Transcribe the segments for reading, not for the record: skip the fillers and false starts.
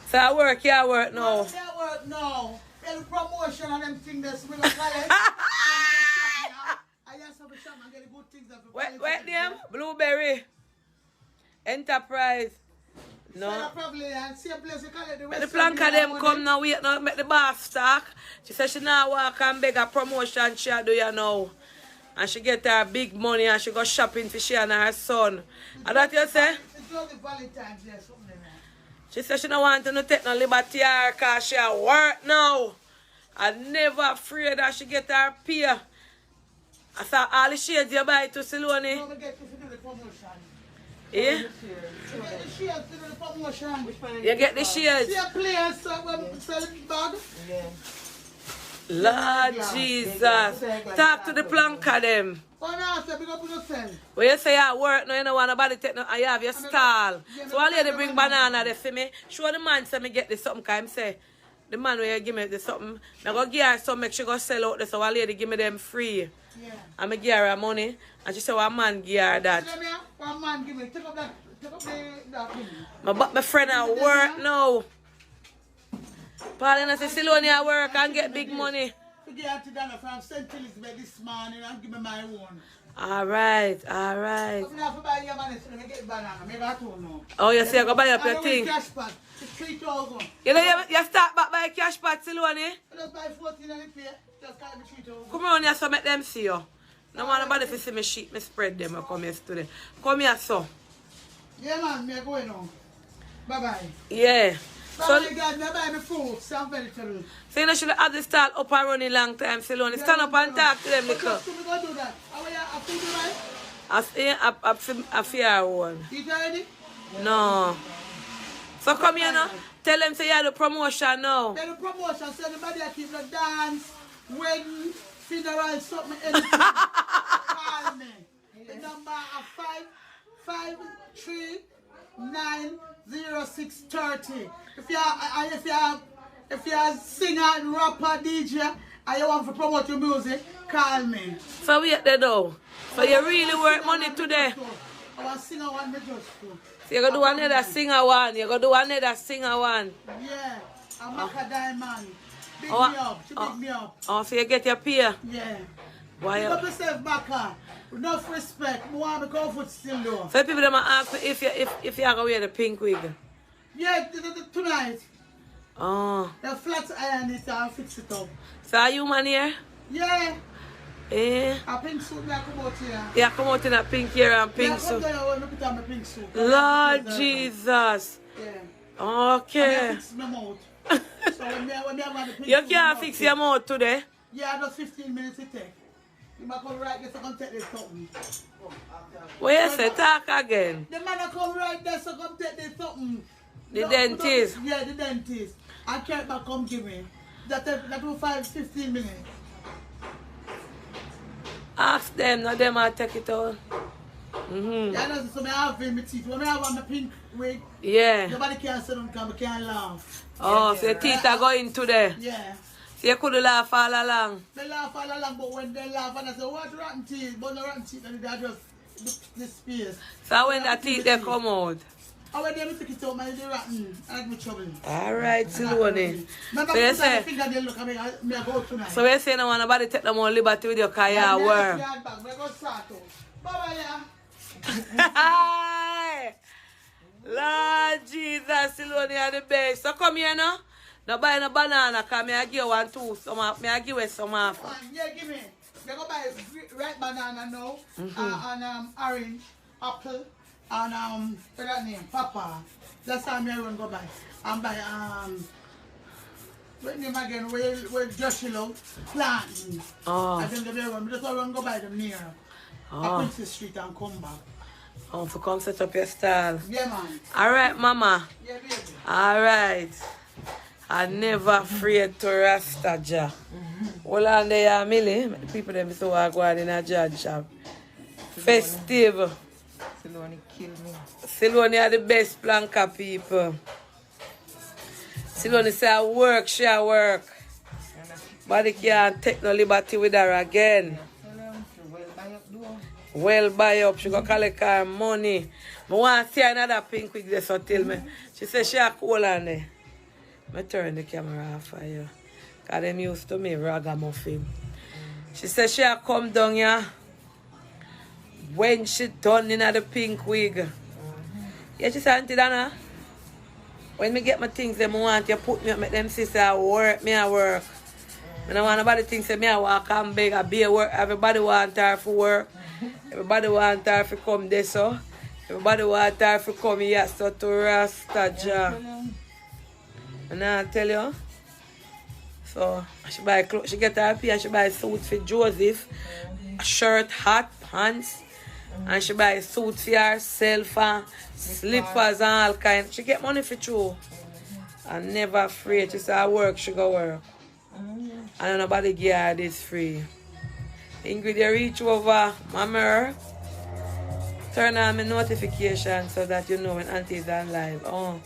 So I work, yeah, I work now. I work now. Any promotion and them things that's with the college. I just have a shop and get the good things that Wait them? Blueberry. Enterprise. No. So probably same place you call it the The plank of them come now, wait now, make the boss talk. She said she now walk and beg a promotion she do you know. And she get her big money and she go shopping for she and her son. And that you say? It's only Valentine's Day, something like that. She said she don't want to take no liberty her because she at work now. I never afraid that she get her pay. I saw all the shades you buy to Solaine. No, we get to do the promotion. Yeah? You get the shades to do the promotion. You get the shades? See a place selling bag? Yeah. Lord Jesus. Talk to the planker them. Oh no, so big up on yourself. When you say you at work, no, you don't want nobody take no, and you have your stall. So one lady bring banana there for me. Show the man say me get this something, because him say, the man where you give me this something, I go give her some, make she go sell out there, so one lady give me them free. Yeah. And I give her money, and she say one man give her that. One man give me, take up that give me. My friend at work now. Paulina say Solaine at work and get big money. To get to Donna from St. Elizabeth this morning and give me my own. Alright, alright. I'm not to buy your money so I get banana. Maybe I don't know. Oh, you say you go buy up your thing. Cash pad. It's 3,000. You know you start back by cash pad, Solaine? I just buy 14 and it pay. Just can't be 3,000. Come on here so make them see you. No want nobody to see me sheet, me spread them. I come here today. Come here so. Yeah man, me going on. Bye bye. Yeah. So my God, me buy me fruits and vegetables. So you know should have the start up and running long time, Solaine. Stand up and talk to them, little. Just me go do that. How are you? I feel right? I fear one. You ready? No. So come here now. Tell them say you have the promotion now. Tell the promotion, so anybody that keep the dance, wedding, funeral, something, anything. Call me. The number of 553-90630. If you're a singer, rapper, DJ, and you want to promote your music, call me. So we at the door. So you really work money today. I want to sing one me just do. So you're going to do another singer one. You're going to do another singer one. Yeah. I'm a diamond. Big Oh, me up. She big me up. Oh, so you get your pay? Yeah. Why? Pick up yourself back. Enough respect. I want to go foot still though. So people them ask me if you are going to wear the pink wig. Yeah, tonight. Oh. The flat iron it and fix it up. So are you man here? Yeah. Eh? A pink suit me I come out here. Yeah, come out in a pink hair and pink suit. Yeah, come down put on my pink suit. Lord Jesus. Yeah. Okay. I fix my mouth. So when I want the pink You suit, can't fix your mouth today? Yeah, just 15 minutes it take. You might come right there so come take this something. What you say? Talk again. The man come right there so come take this something. The dentist? Yeah, the dentist. I can't back come give me. That will 15 minutes. Ask them, not them I'll take it out. Yeah, that's so I have in my teeth. When I have on my pink wig, Yeah. nobody can sit down because I can't laugh. Oh, so your teeth are going today. Yeah. So you could laugh all along. They laugh all along, but when they laugh and I say, what rotten teeth? But no rotten teeth, and they just the space. So when the teeth they come out. I went there to take it out, man, they're rotten. I had my trouble. Alright, Solaine. Remember, So you I say, finger they look at me, I go tonight. so you say no want nobody take no more liberty with your car, you at work. Bye-bye, Hi! Lord Jesus, Solaine are the best. So come here now. Now buy no banana, because I give you one too. I give you some half. Yeah, give me. They go buy ripe banana now, and orange, apple, and what's that name? Papa. That's how me run go buy. And buy what name again? Where Joshua love planting. Oh. And then they run. Just run go buy them near. Up Princess Street and come back. Oh, for come set up your style. Yeah, man. Alright, mama. Yeah, baby. Alright. I never afraid to Rasta Jah. Hold on there, Millie. People them so are going in a judge shop. Festive. Solaine kill me. Solaine are the best planker people. Solaine say I work, she a work. But they can't take no liberty with her again. Well buy up, she go collect her money. I want to see another pink wig there, so tell me. She said she a cool on there. I turn the camera off for you. Because them used to me ragamuffin. She said she'll come down here when she done in the pink wig. Yeah, she said, Auntie Donna, when me get my things, them want you put me up, make them sister I work, me I work. I don't want nobody think say me I walk and beg, I be a work. Everybody want her for work. Everybody want her for come there, so. Everybody want her for come here, so to Rasta Jah. And I tell you. So, she buy clothes, she get her pay and she buy a suit for Joseph. A shirt, hat, pants. And she buy a suit for herself and slippers and all kind. She get money for true. And never afraid. She say I work, she go work. And nobody give her this free. Ingrid, you reach over my mirror. Turn on my notification so that you know when Auntie is on live. Oh.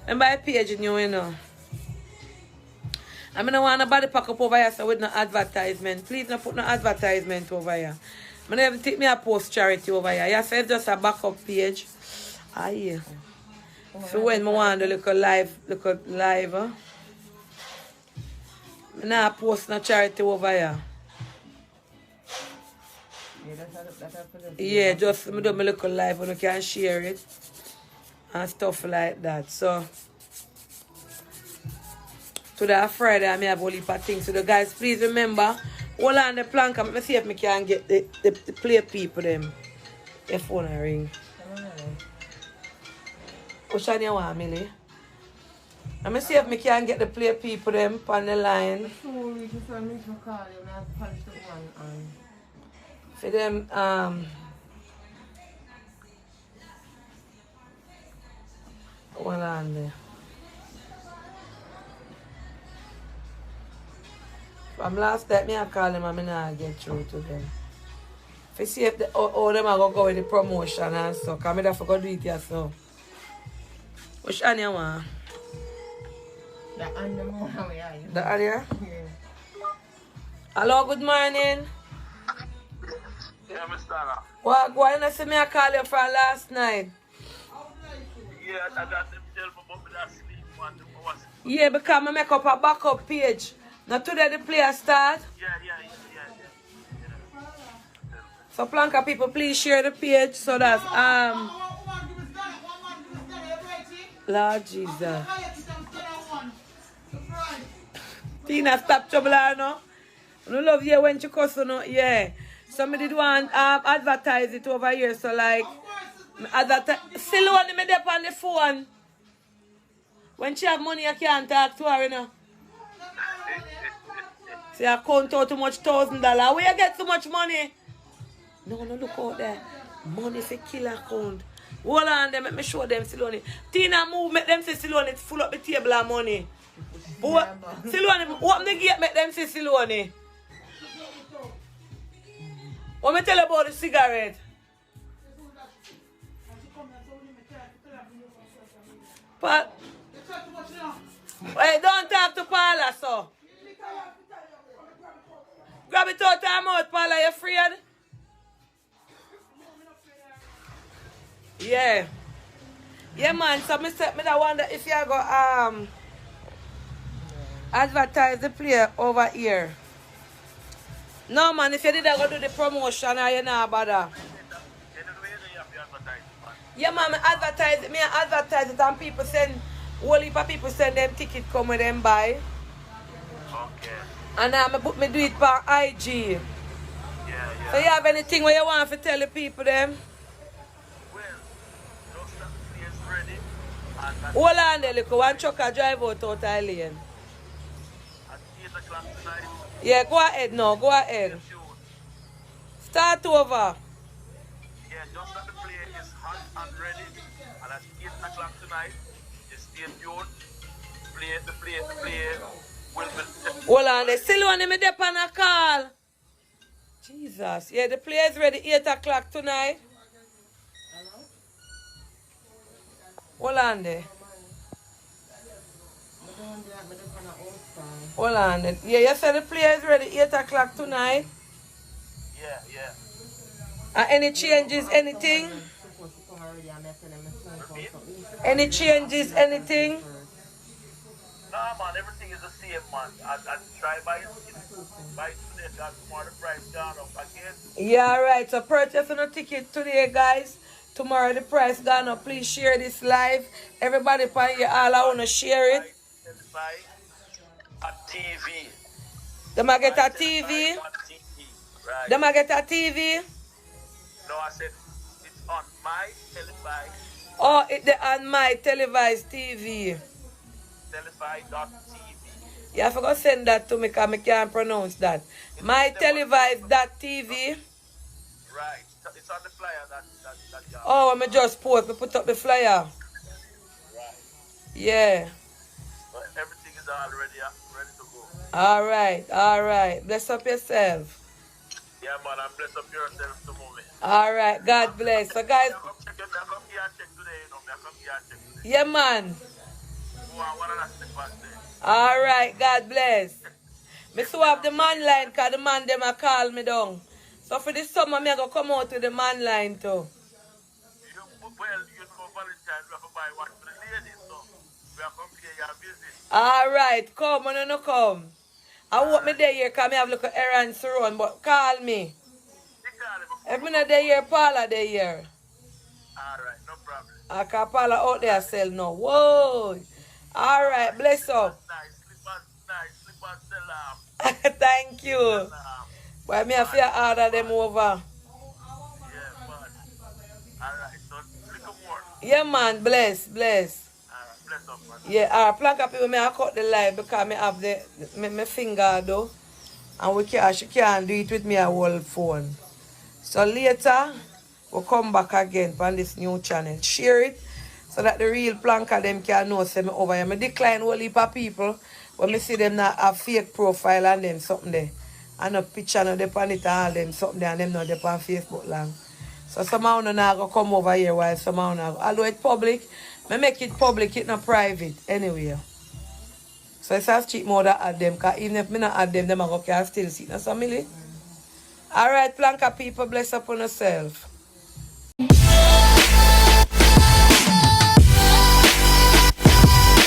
And by page you know. I don't want nobody pack up over here so with no advertisement. Please don't put no advertisement over here. I never take me a post charity over here. You say it's just a backup page. Ah yeah. So when I want to look live, huh? I not post no charity over here. Yeah, just me do my little live when you can share it and stuff like that. So today Friday I may have a heap of things. So the guys, please remember, hold on the plank. Let me see if I can get the play people them. Your phone ring. Which one you want, Millie? Let me see if I can get the play people them on the line. For them, hold on there. From last time I call them and I not get through to them. If you see if all them are going to go with the promotion and so, because I don't forget to do it here so. Which one you want? The animal, yeah. The area? Yeah. Hello, good morning. Yeah, Miss Donna. Why you see me I call you from last night? Yeah, I got them tell me about me that sleep man. Yeah, because I make up a backup page. Now today the player start. Yeah. So Planka people, please share the page so that Lord Jesus. Tina, stop trouble no. I love you when you cuss no. Yeah. Somebody do want advertise it over here. So like still want me there on the phone. When she have money I can't talk to her, you know. See I count out too much $1,000. Where you get so much money? No, look out there. Money for kill account. Hold on them, let me show them Solaine. Tina move, make them say Solaine full up the table of money. Solaine, open the gate, make them say Solaine. What me tell you about the cigarette? But hey, don't talk to Paula, so. Grab it out of her mouth, Paula, you afraid? Yeah. Yeah, man, so me wonder if you go advertise the player over here. No, man, if you did go do the promotion, you not bother. Yeah, man, me advertise it and people send, whole heap of people send them ticket come with them buy. Okay. And me do it for IG. Yeah. So you have anything where you want to tell the people them? Well, just that the place ready. And Hold on there, look, one trucker drive out of lane. at 8 o'clock tonight, Yeah, go ahead now, go ahead. shoot. Start over. Yeah, just that the play is hot and ready. And at 8 o'clock tonight, you stay tuned. The play will be... Hold on there, still want me there on a call. Jesus, yeah, the play is ready 8 o'clock tonight. Hold on there. Hold on there. Yeah, you said the play is ready 8 o'clock tonight. Yeah. Any changes, anything? Any changes, anything? man. I try buy it today, because tomorrow the price gone up again. Yeah, alright. So purchase a ticket today, guys. Tomorrow the price gone up. Please share this live. Everybody find you all. I wanna share it. Buy a TV. Them I get a TV. Right. Them I get a TV. No, I said it's on my televised. Oh, it's on my televised TV. Televised.tv. You have to send that to me because I can't pronounce that. My televised.tv. Right. It's on the flyer that you have. Oh, I'm just post. Me put up the flyer. Right. Yeah. But everything is already ready to go. Alright. Bless up yourself. Yeah, man, and bless up yourself to moment. Alright, God bless. So guys, I come here and check today, you know. I come here and check today. yeah man. One of the slippers there. Alright, God bless. Me swap the man line because the man them a call me down. So for this summer, me go come out to the man line too. Well, you know, Valentine, we have to buy one for the ladies, so we have to come here and visit. Alright, come on no come. I want me there here because I have little errands to run, but call me. If me not there here, Paula there here. Alright, no problem. I can Paula out there sell now. Whoa. Alright, bless up. Nice, slippers, sell off. Thank you. But me have to order them over. Yeah, man. Alright, so little more. Yeah man, bless. Alright, bless up, man. Yeah, plank up people, me I cut the light because me have my finger though. And she can't do it with me a whole phone. So later, we'll come back again on this new channel. Share it so that the real planker them can know say me over here. I decline whole heap of people when me see them not have fake profile and them something there. And a picture no dey on it and all them something there and them not dey on Facebook long. So somehow no not go come over here while somehow no. Although it's public, me make it public, it not private anyway. So it's as cheap more that add them, because even if me not add them, them I go can still see. That's a milli. Alright, planker people, bless up on yourself.